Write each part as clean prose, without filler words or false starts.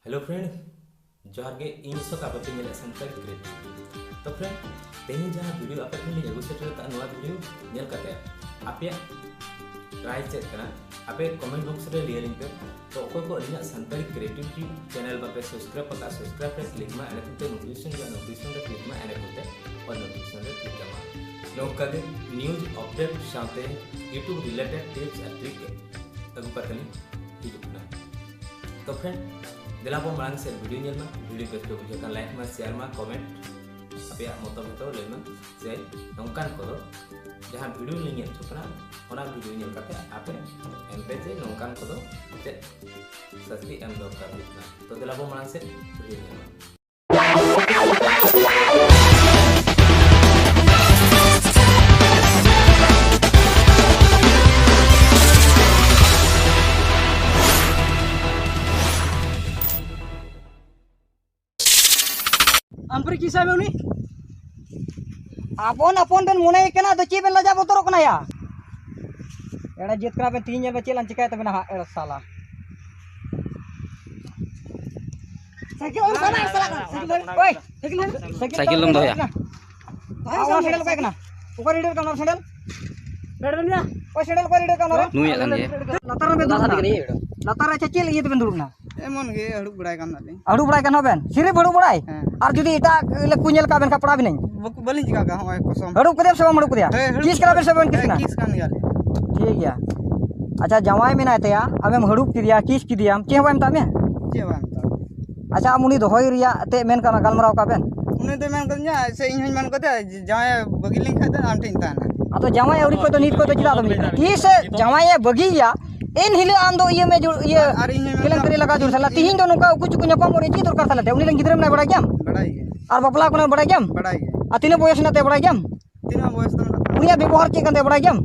Hello friend जोहार गे इन सोक आप पे संताली क्रिएटिव तो फ्रेंड तेनी जहां वीडियो आप ठेन अगु सेटर का नवा वीडियो नेल करते आपे ट्राई चेक करना आपे कमेंट बॉक्स रे लिया लिंक पे तो कोई को अलिना संताली क्रिएटिव चैनल बापे सब्सक्राइब पे क्लिक मा एने कुते नोटिफिकेशन रे क्लिक मा एने कुते और नोटिफिकेशन रे क्लिक मा नोका के न्यूज़ अपडेट साथे YouTube related tips and trick अगु कतनी हिजुना तो फ्रेंड दिला बो मांग से वीडियो वीडियो बेस्ट पे बुझे लाइक में शेयर में कमेंट अपे मतलब तो लेना जे नौकान को जहां वीडियो नहीं चुकना ओना वीडियो नेल करते आपे एमपे जे नौकान को ते सस्ती एम दरकार होना तो दिला बो मांग से वीडियो आमपर किसा में उनी आपन आपन बेन मोने केना तो ची बेन लजा बतरो कना या एड़ा जित करा बेन तीन बे चेलन चिकाय तबे ना एड़ा साला साइकिल और साला साला ओए साइकिल लम दोया आवा सेंडल काय कना ऊपर रीडर कना सेंडल बेड बेन या ओ सेंडल को रीडर कना नु या kan ye लतार में दुड़ना लतार चेल ये बेन दुड़ना एमन गे हड़ुक बड़ाय कान नाले हड़ू बड़ाय कन होबेन सिरे बड़ू बड़ाय और जदी एटा ले कुñel का बेन कपड़ा भी नहीं बलिं चिका का होय कसम हड़ू कदे से हड़ू कदे किस करा बेन से बेन किसना किस कान गाले ठीक गया अच्छा जवाई में नाते आमेम हड़ू किदिया किस किदिया के होबाम तामे जे बाम ता अच्छा मुनी दोहई रिया ते मेन का गलमराव का बेन उनी तो मेन कन्या से इन मन कते जाय बगिलिं खाते आम टिन ताना आ तो जवाई औरी को तो नीत को तो चिरा दम किस जवाई बगिया इन हिले आम दो ये में जो ये केलन करे लगा जो साला तिहिन दो नुका कुछ कुछ न्यापम और इची दरकार साला उनी लन गिदरम ना बड़ा गेम बड़ाई गे और बपला को बड़ा गेम बड़ाई गे आ तिने बयस ना ते बड़ा गेम तीना बयस तो उनिया व्यवहार के कंदे बड़ा गेम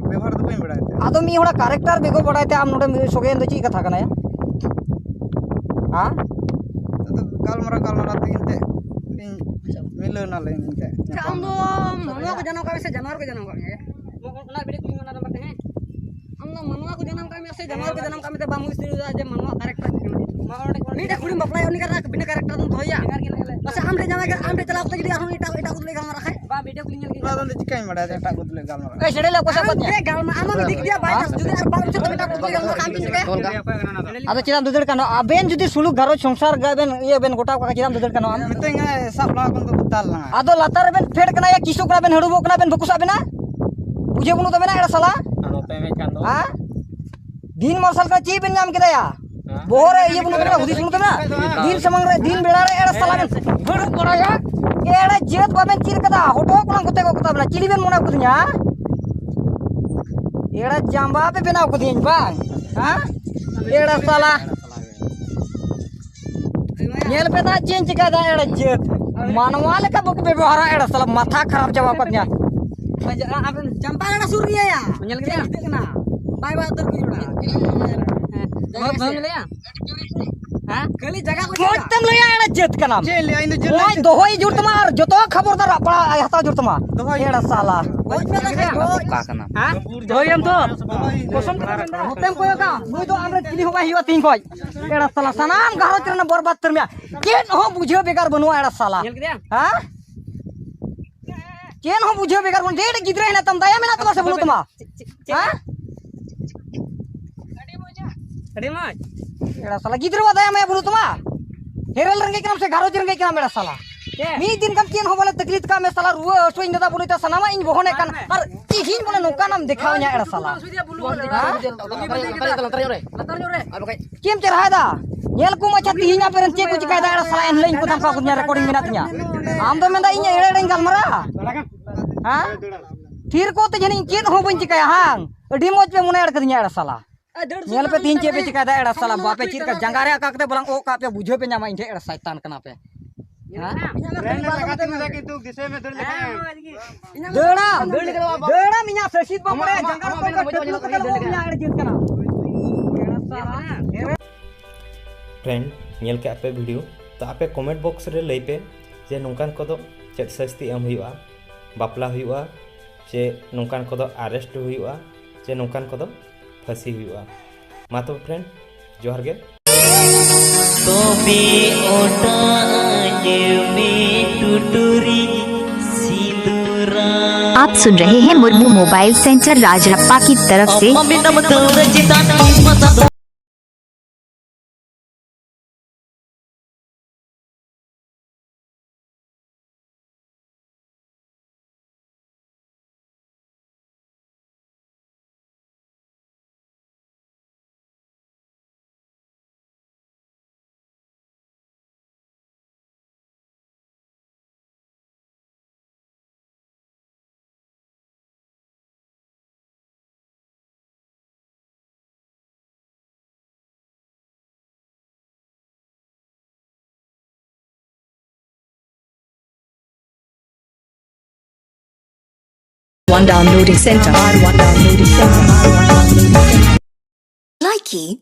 व्यवहार तो बइन बड़ाई आ तो मी होड़ा कैरेक्टर बेगो बड़ाते आम नोडे सोगेन दो ची कथा कना या हां तो कालमरा तिनते मिलो ना ले इनते हम दो मनवा को जन्म का से जानवर को जन्म का ना बेटे कुछ ना नंबर हैं हम ना मनवा को जन्म का में से जानवर को जन्म का में बामु स्त्री जे मनवा कैरेक्टर मीटा खुड़ी बपला उनी करा बिना कैरेक्टर तुम धोया बस आमरे जावे के आमरे चला तो जदी हम इटा इटा कुले गाल रखा बा बेटे कुली नेल ना तो चिकाई मड़ा एटा गुदले गाल ए सेडे ले कोसा पत्या गाल में आमा दिख दिया बाय जदी आर बार से बेटा कुले गाल काम दिन के आदो चिराम दुदड़ कानो अबेन जदी सुलुक घरो संसार गाबेन ये बेन गोटा का चिराम दुदड़ कानो मितेंगा सब ला कोन तो ताल ना आदो लातार बेन फेड कना या किसो कना बेन हडुबो कना बेन बकुसा बेना बुझे बुनु तो बेना एड़ा साला हां दिन मरसल का ची बेन नाम केदा या बोरे ये बुनु बेना हुदी सुनु बेना दिन समंग रे दिन बेड़ा रे एड़ा साला बेन हडु पड़ा या एड़ा जेत बाबेन चिर कदा होटो कोना कुते को कता बेना चिली बेन मोना कुदnya एड़ा जांबा पे बेना कुदिन बांग हां एड़ा साला नेल पे दा चेंज का दा एड़ा जेत मानवा लेका बुक व्यवहार एड़ा साला माथा खराब जवाब पतnya चंपा ना सूर्य या नेल के देखना बाय बाय तो की जोड़ा भाग ले या हां खाली जगह को मोतम ले या जेत का नाम जे ले इन जे ओय दोहई जुट मार जतो खबरदार पड़ा हता जुट मा एड़ा साला का kana हां दोहई हम तो कसम होतम कोय का मुई तो हमरे चिली होबा हियो तीन कोय एड़ा साला सनाम घरो चरन बर्बाद तरमिया केन हो बुझियो बेकार बनुआ एड़ा साला हां केन हो बुझियो बेकार बन डेड गिदरे है ना तम दया में ना तमा से बोलू तमा हां अरे मां एड़ा साला गिदरे वा दया में बोलू तमा हेरल रंगे के नाम से घरो रंगे के नाम एड़ा साला मी दिन कम केन हो बोले तकलीफ का में साला रुआ सोइन दादा बोलू त सनामा इन बहने कान और तिहिन बोले नोका नाम देखाव냐 एड़ा साला केम चरहा दा नेल को मचा तिहिना पेरन चे कुछ कायदा एड़ा साला इन लाइन को तम का कुछ रिकॉर्डिंग में नातnya आम तो मेंदा इन एड़े एड़े गलमरा हां फिर को तो जनी चेत हो बन चिकाया हां अडी मोज पे मुने एड़ कदिया एड़ा साला नेल पे तीन चे पे चिकादा एड़ा साला बापे चिर का जंगारे काकते बलंग ओ का पे बुझो पे न्यामा इनठे एड़ा शैतान कना पे हां ट्रेन लगाते में कि तू दिशे में दड़ लेके देड़ा मिया सशीद बमरे जंगार को कटलू के वो मिया एड़ जित कना एड़ा साला फ्रेंड नेल के आपे वीडियो तो आपे कमेंट बॉक्स रे लई पे जे नोकान को तो चेत सस्ती एम हुआ बापला हुआ से नोकान को तो अरेस्ट हुआ से नोकान को तो फांसी हुआ मा तो फ्रेंड जोहार गे तो आप सुन रहे हैं मुर्मू मोबाइल सेंटर राजरप्पा की तरफ से। One downloading center. Likey